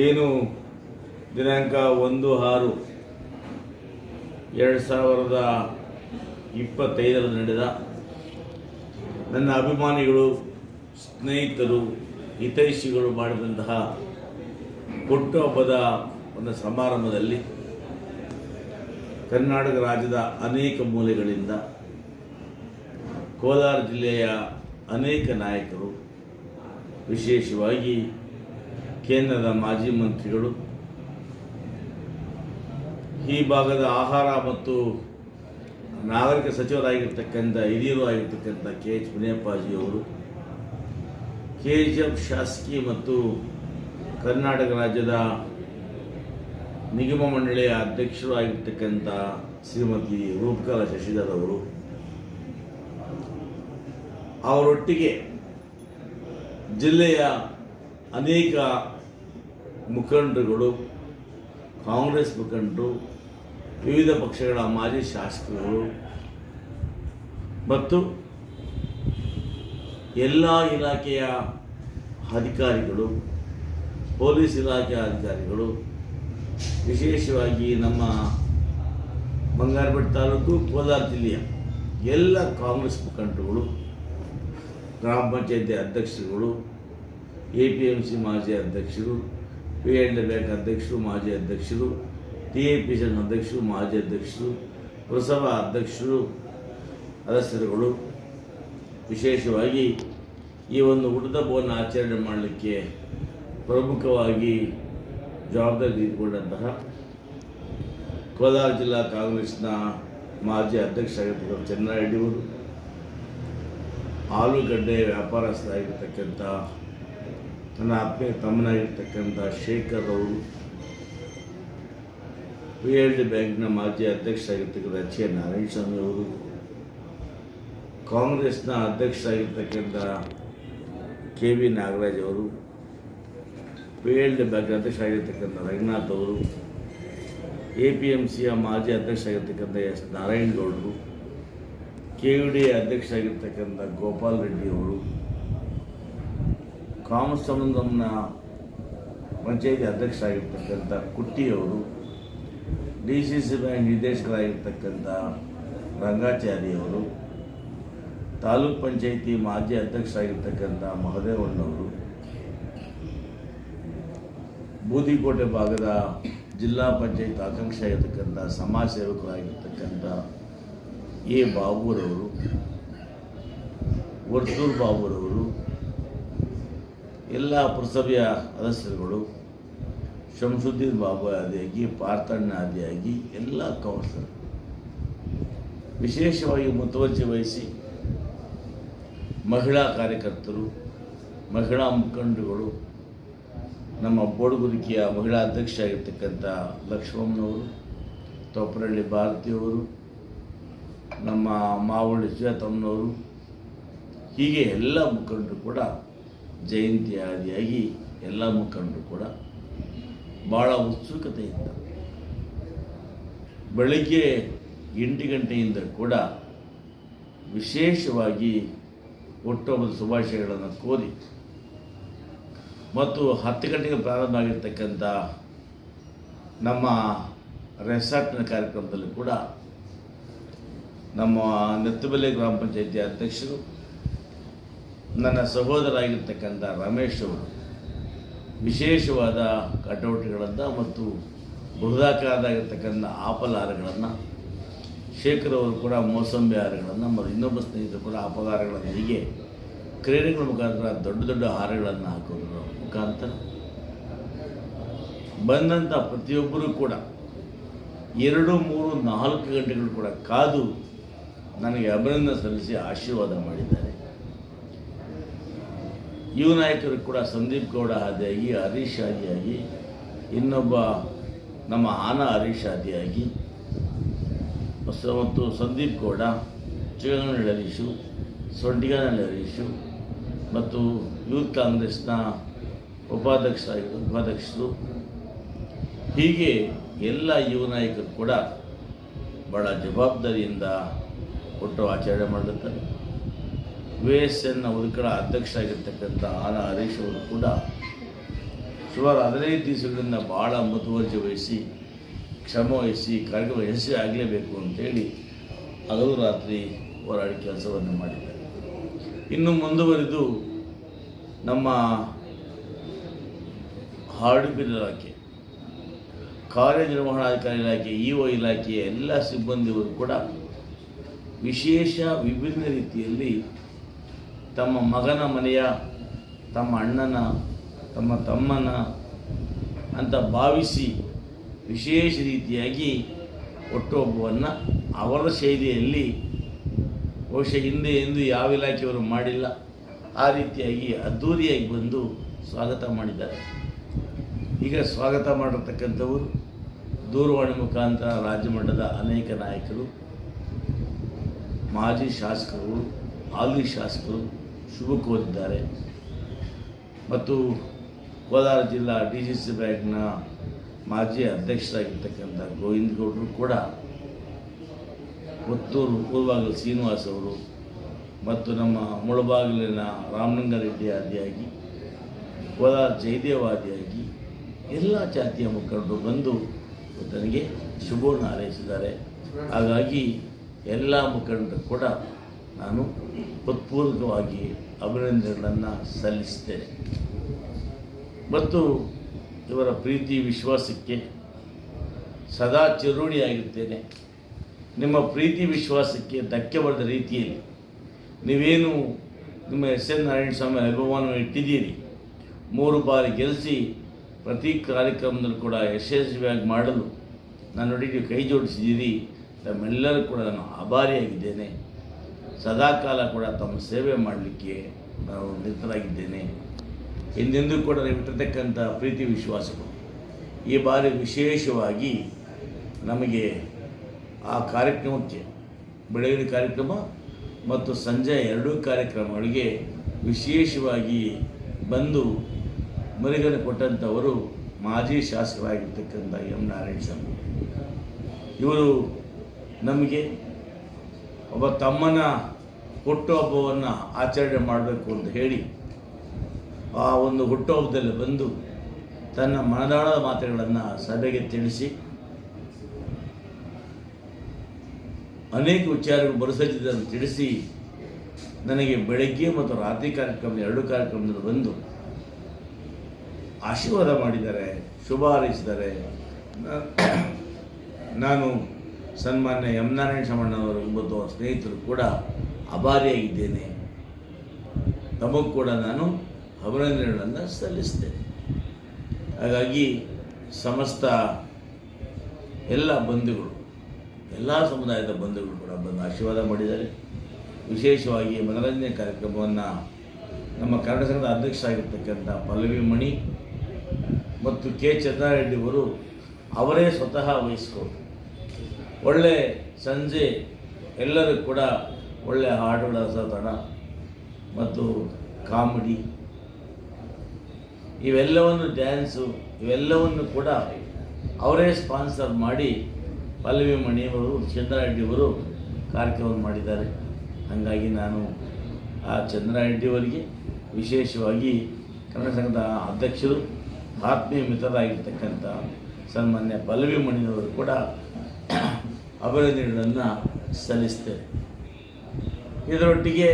ಏನು ದಿನಾಂಕ 1/6/2025 ನಡೆದ ನನ್ನ ಅಭಿಮಾನಿಗಳು, ಸ್ನೇಹಿತರು, ಹಿತೈಷಿಗಳು ಮಾಡಿದಂತಹ ಹುಟ್ಟುಹಬ್ಬದ ಒಂದು ಸಮಾರಂಭದಲ್ಲಿ ಕರ್ನಾಟಕ ರಾಜ್ಯದ ಅನೇಕ ಮೂಲೆಗಳಿಂದ, ಕೋಲಾರ ಜಿಲ್ಲೆಯ ಅನೇಕ ನಾಯಕರು, ವಿಶೇಷವಾಗಿ ಕೇಂದ್ರದ ಮಾಜಿ ಮಂತ್ರಿಗಳು, ಈ ಭಾಗದ ಆಹಾರ ಮತ್ತು ನಾಗರಿಕ ಸಚಿವರಾಗಿರ್ತಕ್ಕಂಥ ಹಿರಿಯರು ಆಗಿರ್ತಕ್ಕಂಥ KH ಮುನಿಯಪ್ಪಾಜಿಯವರು, KGF ಶಾಸಕಿ ಮತ್ತು ಕರ್ನಾಟಕ ರಾಜ್ಯದ ನಿಗಮ ಮಂಡಳಿಯ ಅಧ್ಯಕ್ಷರು ಆಗಿರ್ತಕ್ಕಂಥ ಶ್ರೀಮತಿ ರೂಪಕಲಾ ಶಶಿಧರ್ ಅವರು, ಅವರೊಟ್ಟಿಗೆ ಜಿಲ್ಲೆಯ ಅನೇಕ ಮುಖಂಡರುಗಳು, ಕಾಂಗ್ರೆಸ್ ಮುಖಂಡರು, ವಿವಿಧ ಪಕ್ಷಗಳ ಮಾಜಿ ಶಾಸಕರು ಮತ್ತು ಎಲ್ಲ ಇಲಾಖೆಯ ಅಧಿಕಾರಿಗಳು, ಪೊಲೀಸ್ ಇಲಾಖೆಯ ಅಧಿಕಾರಿಗಳು, ವಿಶೇಷವಾಗಿ ನಮ್ಮ ಬಂಗಾರಪೇಟೆ ತಾಲೂಕು, ಕೋಲಾರ ಜಿಲ್ಲೆಯ ಎಲ್ಲ ಕಾಂಗ್ರೆಸ್ ಮುಖಂಡರುಗಳು, ಗ್ರಾಮ ಪಂಚಾಯತಿ ಅಧ್ಯಕ್ಷರುಗಳು, APMC ಮಾಜಿ ಅಧ್ಯಕ್ಷರು, P&L ಬ್ಯಾಂಕ್ ಅಧ್ಯಕ್ಷರು, ಮಾಜಿ ಅಧ್ಯಕ್ಷರು, TAPC ಅಧ್ಯಕ್ಷರು, ಮಾಜಿ ಅಧ್ಯಕ್ಷರು, ಪುರಸಭಾ ಅಧ್ಯಕ್ಷರು, ಸದಸ್ಯರುಗಳು, ವಿಶೇಷವಾಗಿ ಈ ಒಂದು ಹುಟ್ಟುಹಬ್ಬವನ್ನು ಆಚರಣೆ ಮಾಡಲಿಕ್ಕೆ ಪ್ರಮುಖವಾಗಿ ಜವಾಬ್ದಾರಿ ತೆಗೆದುಕೊಂಡಂತಹ ಕೋಲಾರ ಜಿಲ್ಲಾ ಕಾಂಗ್ರೆಸ್ನ ಮಾಜಿ ಅಧ್ಯಕ್ಷರಾಗಿರ್ತಕ್ಕಂಥ ಚೆನ್ನರೆಡ್ಡಿಯವರು, ಆಲೂಗಡ್ಡೆ ವ್ಯಾಪಾರಸ್ಥರಾಗಿರ್ತಕ್ಕಂಥ ನನ್ನ ಆತ್ಮೀಯ ತಮ್ಮನಾಗಿರ್ತಕ್ಕಂಥ ಶೇಖರ್ ಅವರು, P&L ಬ್ಯಾಂಕ್ನ ಮಾಜಿ ಅಧ್ಯಕ್ಷರಾಗಿರ್ತಕ್ಕಂಥ HA ನಾರಾಯಣಸ್ವಾಮಿ ಅವರು, ಕಾಂಗ್ರೆಸ್ನ ಅಧ್ಯಕ್ಷರಾಗಿರ್ತಕ್ಕಂಥ KV ನಾಗರಾಜ್ ಅವರು, P&L ಬ್ಯಾಂಕ್ ಅಧ್ಯಕ್ಷರಾಗಿರ್ತಕ್ಕಂಥ ರಂಗನಾಥ್ ಅವರು, APMCಯ ಮಾಜಿ ಅಧ್ಯಕ್ಷರಾಗಿರ್ತಕ್ಕಂಥ S ನಾರಾಯಣಗೌಡರು, KVD ಅಧ್ಯಕ್ಷರಾಗಿರ್ತಕ್ಕಂಥ ಗೋಪಾಲ್ ರೆಡ್ಡಿ ಅವರು, ಕಾಮಸಂಬಂಧಂನ ಪಂಚಾಯಿತಿ ಅಧ್ಯಕ್ಷರಾಗಿರ್ತಕ್ಕಂಥ ಕುಟ್ಟಿಯವರು, DCC ಬ್ಯಾಂಕ್ ನಿರ್ದೇಶಕರಾಗಿರ್ತಕ್ಕಂಥ ರಂಗಾಚಾರ್ಯವರು, ತಾಲೂಕ್ ಪಂಚಾಯಿತಿ ಮಾಜಿ ಅಧ್ಯಕ್ಷರಾಗಿರ್ತಕ್ಕಂಥ ಮಹದೇವಣ್ಣವರು, ಬೂದಿಕೋಟೆ ಭಾಗದ ಜಿಲ್ಲಾ ಪಂಚಾಯತ್ ಆಕಾಂಕ್ಷಿ ಆಗಿರ್ತಕ್ಕಂಥ ಸಮಾಜ ಸೇವಕರಾಗಿರ್ತಕ್ಕಂಥ A ಬಾಬುರವರು, ವರ್ತೂರು ಬಾಬುರವರು, ಎಲ್ಲ ಪುರಸಭೆಯ ಸದಸ್ಯರುಗಳು, ಶಂಸುದ್ದೀನ್ ಬಾಬು ಆದಿಯಾಗಿ, ಪಾರ್ಥಣ್ಣ ಆದಿಯಾಗಿ ಎಲ್ಲ ಕೌನ್ಸಿಲರ್ ವಿಶೇಷವಾಗಿ ಮುತುವರ್ಜಿ ವಹಿಸಿ ಮಹಿಳಾ ಕಾರ್ಯಕರ್ತರು, ಮಹಿಳಾ ಮುಖಂಡರುಗಳು, ನಮ್ಮ ಬೋಡಗುರಿಕೆಯ ಮಹಿಳಾ ಅಧ್ಯಕ್ಷ ಆಗಿರ್ತಕ್ಕಂಥ ಲಕ್ಷ್ಮಮ್ಮನವರು, ತೊಪ್ಪರಳ್ಳಿ ಭಾರತಿಯವರು, ನಮ್ಮ ಮಾವಳ್ಳಿ ಸುಜಾತಮ್ಮನವರು, ಹೀಗೆ ಎಲ್ಲ ಮುಖಂಡರು ಕೂಡ ಜಯಂತಿ ಆದಿಯಾಗಿ ಎಲ್ಲ ಮುಖಂಡರು ಕೂಡ ಭಾಳ ಉತ್ಸುಕತೆಯಿಂದ ಬೆಳಗ್ಗೆ 8 ಗಂಟೆಯಿಂದ ಕೂಡ ವಿಶೇಷವಾಗಿ ಹುಟ್ಟುಹಬ್ಬದ ಶುಭಾಶಯಗಳನ್ನು ಕೋರಿ ಮತ್ತು 10 ಗಂಟೆಗೆ ಪ್ರಾರಂಭ ಆಗಿರ್ತಕ್ಕಂಥ ನಮ್ಮ ರೆಸಾರ್ಟ್ನ ಕಾರ್ಯಕ್ರಮದಲ್ಲಿ ಕೂಡ ನಮ್ಮ ನೆತ್ತಬೆಲೆ ಗ್ರಾಮ ಪಂಚಾಯತಿ ಅಧ್ಯಕ್ಷರು, ನನ್ನ ಸಹೋದರ ಆಗಿರ್ತಕ್ಕಂಥ ರಮೇಶ್ ಅವರು ವಿಶೇಷವಾದ ಕಟೌಟ್ಗಳನ್ನು ಮತ್ತು ಬೃಹದಾಕಾರದಾಗಿರ್ತಕ್ಕಂಥ ಆಪಲ್ ಹಾರಗಳನ್ನು, ಶೇಖರ್ ಅವರು ಕೂಡ ಮೋಸಂಬಿ ಹಾರಗಳನ್ನು ಮತ್ತು ಇನ್ನೊಬ್ಬ ಸ್ನೇಹಿತರು ಕೂಡ ಆಪಲ್ ಹಾರಗಳನ್ನು, ಹೀಗೆ ಕ್ರೀಡೆಗಳ ಮುಖಾಂತರ ದೊಡ್ಡ ದೊಡ್ಡ ಹಾರಗಳನ್ನು ಹಾಕೋದ್ರ ಮುಖಾಂತರ ಬಂದಂಥ ಪ್ರತಿಯೊಬ್ಬರೂ ಕೂಡ 2, 3, 4 ಗಂಟೆಗಳು ಕೂಡ ಕಾದು ನನಗೆ ಅಭಿನಂದನೆ ಸಲ್ಲಿಸಿ ಆಶೀರ್ವಾದ ಮಾಡಿದ್ದಾರೆ. ಯುವ ನಾಯಕರು ಕೂಡ ಸಂದೀಪ್ ಗೌಡ ಆದಿಯಾಗಿ, ಹರೀಶ್ ಆದಿಯಾಗಿ, ಇನ್ನೊಬ್ಬ ನಮ್ಮ ಹರೀಶ್ ಆದಿಯಾಗಿ ಮತ್ತು ಸಂದೀಪ್ ಗೌಡ, ಚಿಗನಹಳ್ಳಿ ಹರೀಶು, ಸೊಂಡಿಗನಹಳ್ಳಿ ಹರೀಶು ಮತ್ತು ಯೂತ್ ಕಾಂಗ್ರೆಸ್ನ ಉಪಾಧ್ಯಕ್ಷರು, ಹೀಗೆ ಎಲ್ಲ ಯುವ ನಾಯಕರು ಕೂಡ ಭಾಳ ಜವಾಬ್ದಾರಿಯಿಂದ ಹುಟ್ಟು ಆಚರಣೆ ಮಾಡಿರ್ತಾರೆ. VSN ಉದ್ಕಳ ಅಧ್ಯಕ್ಷರಾಗಿರ್ತಕ್ಕಂಥ ಹರೀಶ್ ಅವರು ಕೂಡ ಸುಮಾರು 15 ದಿವಸಗಳಿಂದ ಭಾಳ ಮುತುವರ್ಜಿ ವಹಿಸಿ ಶ್ರಮ ವಹಿಸಿ ಕಾರ್ಯಕ್ರಮ ಯಶಸ್ವಿ ಆಗಲೇಬೇಕು ಅಂತೇಳಿ ಹಗಲು ರಾತ್ರಿ ಹೋರಾಡಿ ಕೆಲಸವನ್ನು ಮಾಡಿದ್ದಾರೆ. ಇನ್ನು ಮುಂದುವರಿದು ನಮ್ಮ ಆಡಳಿತ ಇಲಾಖೆ, ಕಾರ್ಯನಿರ್ವಹಣಾಧಿಕಾರಿ ಇಲಾಖೆ, ಇಒ ಇಲಾಖೆಯ ಎಲ್ಲ ಸಿಬ್ಬಂದಿಯವರು ಕೂಡ ವಿಶೇಷ ವಿಭಿನ್ನ ರೀತಿಯಲ್ಲಿ ತಮ್ಮ ಮಗನ ಮನೆಯ, ತಮ್ಮ ಅಣ್ಣನ, ತಮ್ಮ ತಮ್ಮನ ಅಂತ ಭಾವಿಸಿ ವಿಶೇಷ ರೀತಿಯಾಗಿ ಹುಟ್ಟುಹಬ್ಬವನ್ನು ಅವರ ಶೈಲಿಯಲ್ಲಿ ಬಹುಶಃ ಹಿಂದೆ ಎಂದು ಯಾವ ಇಲಾಖೆಯವರು ಮಾಡಿಲ್ಲ ಆ ರೀತಿಯಾಗಿ ಅದ್ಧೂರಿಯಾಗಿ ಬಂದು ಸ್ವಾಗತ ಮಾಡಿದ್ದಾರೆ. ಈಗ ಸ್ವಾಗತ ಮಾಡಿರ್ತಕ್ಕಂಥವರು ದೂರವಾಣಿ ಮುಖಾಂತರ ರಾಜ್ಯ ಮಟ್ಟದ ಅನೇಕ ನಾಯಕರು, ಮಾಜಿ ಶಾಸಕರು, ಹಾಲಿ ಶಾಸಕರು ಶುಭ ಕೋರಿದ್ದಾರೆ. ಮತ್ತು ಕೋಲಾರ ಜಿಲ್ಲಾ DCC ಬ್ಯಾಂಕ್ನ ಮಾಜಿ ಅಧ್ಯಕ್ಷರಾಗಿರ್ತಕ್ಕಂಥ ಗೋವಿಂದ ಗೌಡರು ಕೂಡ, ಪುತ್ತೂರು ಪೂರ್ವಬಾಗಿಲು ಶ್ರೀನಿವಾಸ್ ಅವರು ಮತ್ತು ನಮ್ಮ ಮುಳಬಾಗಿಲಿನ ರಾಮಲಿಂಗಾರೆಡ್ಡಿ ಆದಿಯಾಗಿ, ಕೋಲಾರ ಜಯದೇವ ಆದಿಯಾಗಿ ಎಲ್ಲ ಜಾತಿಯ ಮುಖಂಡರು ಬಂದು ನನಗೆ ಶುಭವನ್ನು ಹಾರೈಸಿದ್ದಾರೆ. ಹಾಗಾಗಿ ಎಲ್ಲ ಮುಖಂಡರು ಕೂಡ ನಾನು ಹೃತ್ಪೂರ್ವಕವಾಗಿ ಅಭಿನಂದನೆಗಳನ್ನು ಸಲ್ಲಿಸ್ತೇನೆ ಮತ್ತು ಇವರ ಪ್ರೀತಿ ವಿಶ್ವಾಸಕ್ಕೆ ಸದಾ ಚಿರುಣಿಯಾಗಿರ್ತೇನೆ. ನಿಮ್ಮ ಪ್ರೀತಿ ವಿಶ್ವಾಸಕ್ಕೆ ಧಕ್ಕೆ ಬರೆದ ರೀತಿಯಲ್ಲಿ ನೀವೇನು ನಿಮ್ಮ SN ನಾರಾಯಣಸ್ವಾಮಿ ಅನುಭವವನ್ನು ಇಟ್ಟಿದ್ದೀರಿ, 3 ಬಾರಿ ಗೆಲ್ಲಿಸಿ ಪ್ರತಿ ಕಾರ್ಯಕ್ರಮದಲ್ಲೂ ಕೂಡ ಯಶಸ್ವಿಯಾಗಿ ಮಾಡಲು ನನ್ನೊಡನೆ ನೀವು ಕೈ ಜೋಡಿಸಿದ್ದೀರಿ. ತಮ್ಮೆಲ್ಲರೂ ಕೂಡ ನಾನು ಆಭಾರಿಯಾಗಿದ್ದೇನೆ. ಸದಾಕಾಲ ಕೂಡ ತಮ್ಮ ಸೇವೆ ಮಾಡಲಿಕ್ಕೆ ನಾನು ನಿರತರಾಗಿದ್ದೇನೆ. ಹಿಂದೆಂದೂ ಕೂಡ ನೀವು ಇಟ್ಟಿರ್ತಕ್ಕಂಥ ಪ್ರೀತಿ ವಿಶ್ವಾಸಗಳು ಈ ಬಾರಿ ವಿಶೇಷವಾಗಿ ನಮಗೆ ಆ ಕಾರ್ಯಕ್ರಮಕ್ಕೆ, ಬೆಳಗಿನ ಕಾರ್ಯಕ್ರಮ ಮತ್ತು ಸಂಜೆ 2 ಕಾರ್ಯಕ್ರಮಗಳಿಗೆ ವಿಶೇಷವಾಗಿ ಬಂದು ಮರಿಗನ್ನು ಕೊಟ್ಟಂಥವರು ಮಾಜಿ ಶಾಸಕರಾಗಿರ್ತಕ್ಕಂಥ M. ನಾರಾಯಣಸ್ವಾಮಿ. ಇವರು ನಮಗೆ ಒಬ್ಬ ತಮ್ಮನ ಹುಟ್ಟುಹಬ್ಬವನ್ನು ಆಚರಣೆ ಮಾಡಬೇಕು ಅಂತ ಹೇಳಿ ಆ ಒಂದು ಹುಟ್ಟುಹಬ್ಬದಲ್ಲಿ ಬಂದು ತನ್ನ ಮನದಾಳದ ಮಾತುಗಳನ್ನು ಸಭೆಗೆ ತಿಳಿಸಿ ಅನೇಕ ವಿಚಾರಗಳು ಬರಸಜ್ಜಿದ್ದನ್ನು ತಿಳಿಸಿ ನನಗೆ ಬೆಳಗ್ಗೆ ಮತ್ತು ರಾತ್ರಿ ಕಾರ್ಯಕ್ರಮದ 2 ಕಾರ್ಯಕ್ರಮದಲ್ಲಿ ಬಂದು ಆಶೀರ್ವಾದ ಮಾಡಿದ್ದಾರೆ, ಶುಭ ಹಾರೈಸಿದ್ದಾರೆ. ನಾನು ಸನ್ಮಾನ್ಯ M. ನಾರಾಯಣಸ್ವಾಮಣ್ಣವರು ಮತ್ತು ಅವರ ಸ್ನೇಹಿತರು ಕೂಡ ಆಭಾರಿಯಾಗಿದ್ದೇನೆ. ತಮಗೂ ಕೂಡ ನಾನು ಅಭಿನಂದನೆಗಳನ್ನು ಸಲ್ಲಿಸ್ತೇನೆ. ಹಾಗಾಗಿ ಸಮಸ್ತ ಎಲ್ಲ ಬಂಧುಗಳು, ಎಲ್ಲ ಸಮುದಾಯದ ಬಂಧುಗಳು ಕೂಡ ಬಂದು ಆಶೀರ್ವಾದ ಮಾಡಿದ್ದಾರೆ. ವಿಶೇಷವಾಗಿ ಮನರಂಜನೆ ಕಾರ್ಯಕ್ರಮವನ್ನು ನಮ್ಮ ಕನ್ನಡ ಸಂಘದ ಅಧ್ಯಕ್ಷರಾಗಿರ್ತಕ್ಕಂಥ ಪಲ್ಲವಿ ಮಣಿ ಮತ್ತು K. ಚಂದ್ರಾರೆಡ್ಡಿಯವರು ಅವರೇ ಸ್ವತಃ ವಹಿಸ್ಕೊಂಡು ಒಳ್ಳೆ ಸಂಜೆ ಎಲ್ಲರೂ ಕೂಡ ಒಳ್ಳೆಯ ಹಾಡುಗಳ ಸತಣ ಮತ್ತು ಕಾಮಿಡಿ ಇವೆಲ್ಲವನ್ನು, ಡ್ಯಾನ್ಸು ಇವೆಲ್ಲವನ್ನು ಕೂಡ ಅವರೇ ಸ್ಪಾನ್ಸರ್ ಮಾಡಿ ಪಲ್ಲವಿ ಮಣಿಯವರು, ಚಂದ್ರಾರೆಡ್ಡಿಯವರು ಕಾರ್ಯಕ್ರಮವನ್ನು ಮಾಡಿದ್ದಾರೆ. ಹಾಗಾಗಿ ನಾನು ಆ ಚಂದ್ರಾರೆಡ್ಡಿಯವರಿಗೆ ವಿಶೇಷವಾಗಿ ಕನ್ನಡ ಸಂಘದ ಅಧ್ಯಕ್ಷರು, ಆತ್ಮೀಯ ಮಿತ್ರರಾಗಿರ್ತಕ್ಕಂಥ ಸನ್ಮಾನ್ಯ ಪಲ್ಲವಿ ಮಣಿಯವರು ಕೂಡ ಅಭಿನಂದನೆಗಳನ್ನು ಸಲ್ಲಿಸ್ತೇನೆ. ಇದರೊಟ್ಟಿಗೆ